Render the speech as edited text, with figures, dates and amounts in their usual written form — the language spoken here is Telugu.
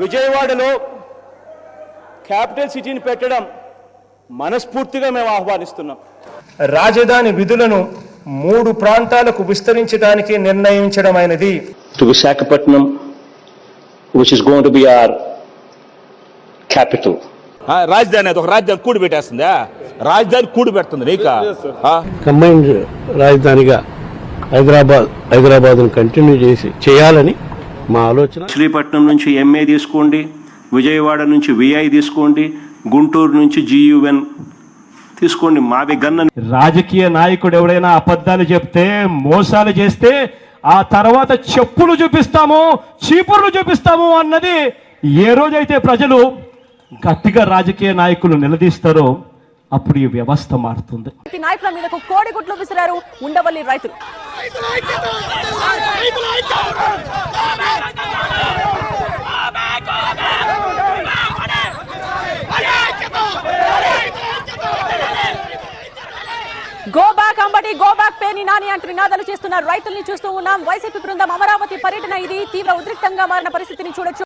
విజయవాడలో క్యాపిటల్ సిటీని పెట్టడం మనస్ఫూర్తిగా మేము ఆహ్వానిస్తున్నాం. రాజధాని విధులను 3 ప్రాంతాలకు విస్తరించడానికి నిర్ణయించడమైనది. To Visakhapatnam, which is going to be our capital. రాజధాని అది ఒక రాజధాని కూడి పెట్టేస్తుందా? రాజధాని కూడి పెడుతుంది నీక కంబైన్డ్ రాజధానిగా హైదరాబాద్ను కంటిన్యూ చేయాలని మా ఆలోచన. శ్రీపట్నం నుంచి ఎంఏ తీసుకోండి, విజయవాడ నుంచి విఐ తీసుకోండి, గుంటూరు నుంచి GUN తీసుకోండి. మావి గన్న రాజకీయ నాయకుడు ఎవడైనా అబద్ధాలు చెప్తే, మోసాలు చేస్తే ఆ తర్వాత చెప్పులు చూపిస్తాము, చీపుర్లు చూపిస్తాము అన్నది ఏ రోజైతే ప్రజలు గట్టిగా రాజకీయ నాయకులు నిలదీస్తారో అప్పుడు ఈ వ్యవస్థ మారుతుంది. నాయకుల మీదకు కోడిగుడ్లు విసిరారు ఉండవల్లి రైతులు. Go back Ambati, go back పేని నాని అంటూ నినాదాలు చేస్తున్న రైతుల్ని చూస్తూ ఉన్నాం. వైసీపీ బృందం అమరావతి పర్యటన ఇది తీవ్ర ఉద్రిక్తంగా మారిన పరిస్థితిని చూడొచ్చు.